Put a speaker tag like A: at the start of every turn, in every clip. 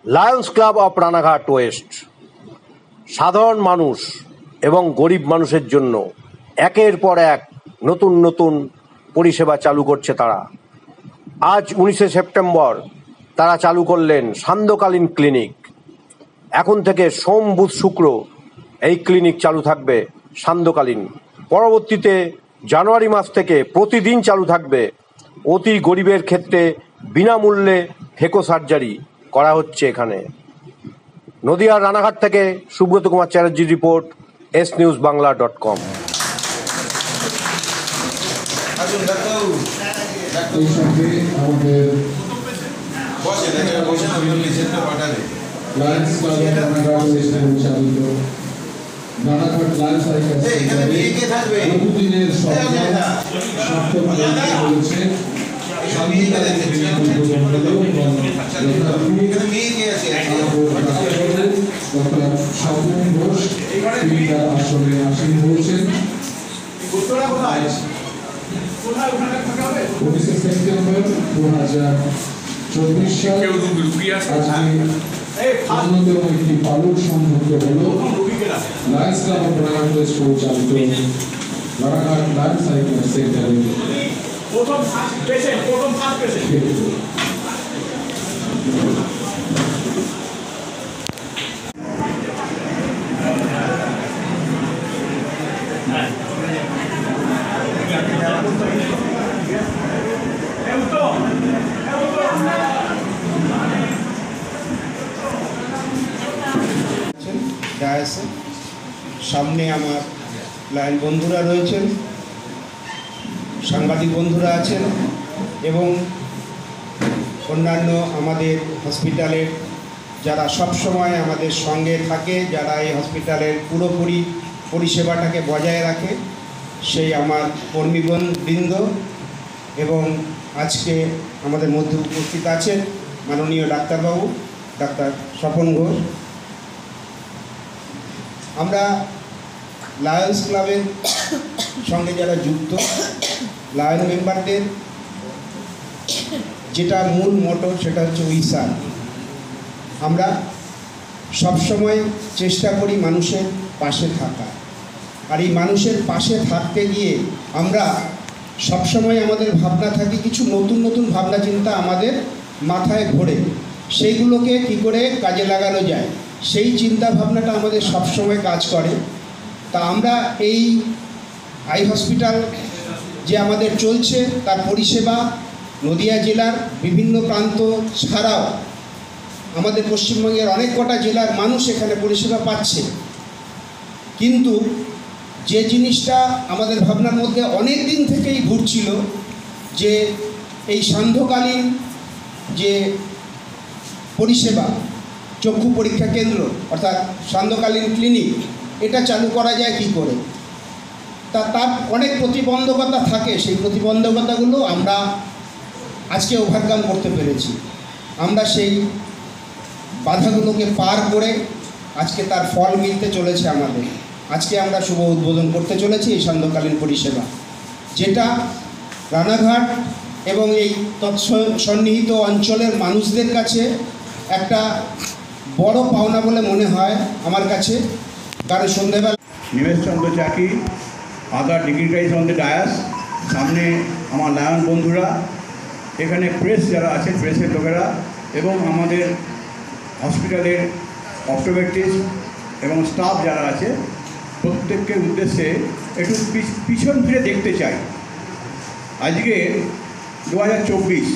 A: Lions club of Ranaghat West সাধারণ মানুষ এবং গরিব মানুষের জন্য একের পর এক নতুন নতুন পরিষেবা চালু করছে তারা। আজ 19শে সেপ্টেম্বর তারা চালু করলেন সান্ধ্যকালীন ক্লিনিক। এখন থেকে সোম, বুধ, শুক্র এই ক্লিনিক চালু থাকবে সান্ধ্যকালীন। পরবর্তীতে জানুয়ারি মাস থেকে প্রতিদিন চালু থাকবে। অতি গরিবের ক্ষেত্রে বিনামূল্যে ফেকো সার্জারি করা হচ্ছে এখানে। নদিয়ার রানাঘাট থেকে সুব্রত কুমার চ্যাটার্জির রিপোর্ট, SNewsBangla.com।
B: সেপ্টেম্বর 2024 সাল অন্যতম একটি পালক সম্পর্ক হল Lions club of Ranaghat west পরিচালিত রানাঘাট লায়ন্স সাইকেল সেন্টারে প্রথম ফার্স্ট পেশেন্ট
C: সামনে আমার লায়ন বন্ধুরা রয়েছেন, সাংবাদিক বন্ধুরা আছেন এবং অন্যান্য আমাদের হসপিটালের যারা সবসময় আমাদের সঙ্গে থাকে, যারা এই হসপিটালের পুরোপুরি পরিষেবাটাকে বজায় রাখে, সেই আমার কর্মীবৃন্দ এবং আজকে আমাদের মধ্যে উপস্থিত আছেন মাননীয় ডাক্তারবাবু ডাক্তার স্বপন ঘোষ। আমরা লায়ন্স ক্লাবের সঙ্গে যারা যুক্ত, লায়ন মেম্বারদের যেটা মূল মোটো সেটা হচ্ছে উইসার। আমরা সবসময় চেষ্টা করি মানুষের পাশে থাকা, আর এই মানুষের পাশে থাকতে গিয়ে আমরা সবসময় আমাদের ভাবনা থাকি, কিছু নতুন নতুন ভাবনা চিন্তা আমাদের মাথায় ঘোরে, সেইগুলোকে কী করে কাজে লাগানো যায় সেই চিন্তা ভাবনাটা আমাদের সবসময় কাজ করে। তা আমরা এই আই হসপিটাল যে আমাদের চলছে তার পরিষেবা নদিয়া জেলার বিভিন্ন প্রান্ত ছাড়াও আমাদের পশ্চিমবঙ্গের অনেক কটা জেলার মানুষ এখানে পরিষেবা পাচ্ছে। কিন্তু যে জিনিসটা আমাদের ভাবনার মধ্যে অনেক দিন থেকেই ঘুরছিল যে এই সান্ধ্যকালীন যে পরিষেবা চক্ষু পরীক্ষা কেন্দ্র অর্থাৎ সান্ধ্যকালীন ক্লিনিক, এটা চালু করা যায় কি করে। তার অনেক প্রতিবন্ধকতা থাকে, সেই প্রতিবন্ধকতাগুলো আমরা আজকে ওভারকাম করতে পেরেছি। আমরা সেই বাধাগুলোকে পার করে আজকে তার ফল মিলতে চলেছে আমাদের। আজকে আমরা শুভ উদ্বোধন করতে চলেছি এই সান্ধ্যকালীন পরিষেবা, যেটা রানাঘাট এবং এই তৎসন্নিহিত অঞ্চলের মানুষদের কাছে একটা বড় পাওনা বলে মনে হয় আমার কাছে। কারণ সন্ধ্যেবেলা
D: নিমেশ চন্দ্র চাকি, আদার ডিগ্নিটারিজ অন দ্য ডায়াস, সামনে আমার লায়ন বন্ধুরা, এখানে প্রেস যারা আছে, প্রেসের লোকেরা এবং আমাদের হসপিটালের অপটোমেট্রিস্ট এবং স্টাফ যারা আছে, প্রত্যেকের উদ্দেশ্যে একটু পিছন ফিরে দেখতে চাই। আজকে 2024,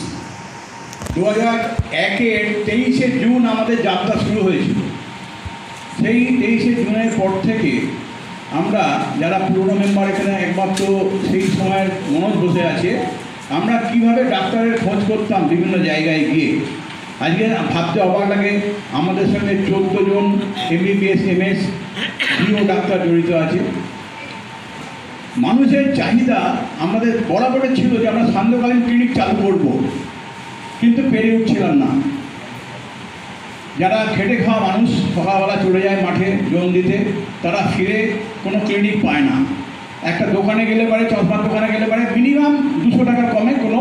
D: 2001-এর 23শে জুন আমাদের যাত্রা শুরু হয়েছিল। সেই 23শে জুনের পর থেকে আমরা যারা পুরনো মেম্বার এখানে একমাত্র সেই সময়ের মনোজ বসে আছে, আমরা কিভাবে ডাক্তারের খোঁজ করতাম বিভিন্ন জায়গায় গিয়ে। আজকে ভাবতে অবাক লাগে, আমাদের সঙ্গে 14 জন MBBS MS DO ডাক্তার জড়িত আছে। মানুষের চাহিদা আমাদের বরাবরের ছিল যে আমরা সান্ধ্যকালীন ক্লিনিক চালু করব, কিন্তু পেরে উঠছিলাম না। যারা খেটে খাওয়া মানুষ সকালবেলা চলে যায় মাঠে জোন দিতে, তারা ফিরে কোনো ক্লিনিক পায় না। একটা দোকানে গেলে পারে, চশমার দোকানে গেলে পারে, মিনিমাম 200 টাকার কমে কোনো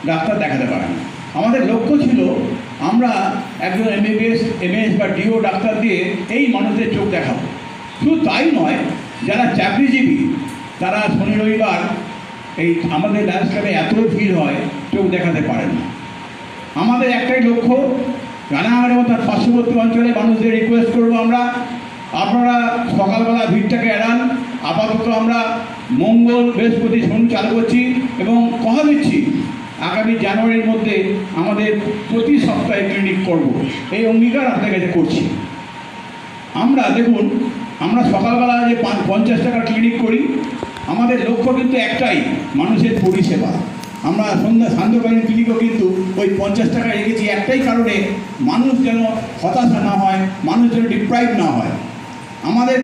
D: ডাক্তার দেখাতে পারে না। আমাদের লক্ষ্য ছিল আমরা একজন এমএস বা ডিও ডাক্তার দিয়ে এই মানুষদের চোখ দেখাবো। শুধু তাই নয়, যারা চাকরিজীবী তারা শনি রবিবার এই আমাদের লায়ন্স ক্লাবে এত ভিড় হয়, চোখ দেখাতে পারেন না। আমাদের একটাই লক্ষ্য, রানাঘাটের মতো পার্শ্ববর্তী অঞ্চলে মানুষদের রিকোয়েস্ট করবো আমরা, আপনারা সকালবেলা ভিড়টাকে এড়ান। আপাতত আমরা মঙ্গল, বৃহস্পতি, শনি চালু করছি এবং কথা দিচ্ছি আগামী জানুয়ারির মধ্যে আমাদের প্রতি সপ্তাহে ক্লিনিক করব, এই অঙ্গীকার আপনাদের কাছে করছি। আমরা দেখুন, আমরা সকালবেলা যে 50 টাকার ক্লিনিক করি, আমাদের লক্ষ্য কিন্তু একটাই, মানুষের পরিষেবা। আমরা সান্ধ্যকালীন ক্লিনিকও কিন্তু ওই 50 টাকা রেখেছি একটাই কারণে, মানুষ যেন হতাশা না হয়, মানুষ যেন ডিপ্রাইভ না হয়। আমাদের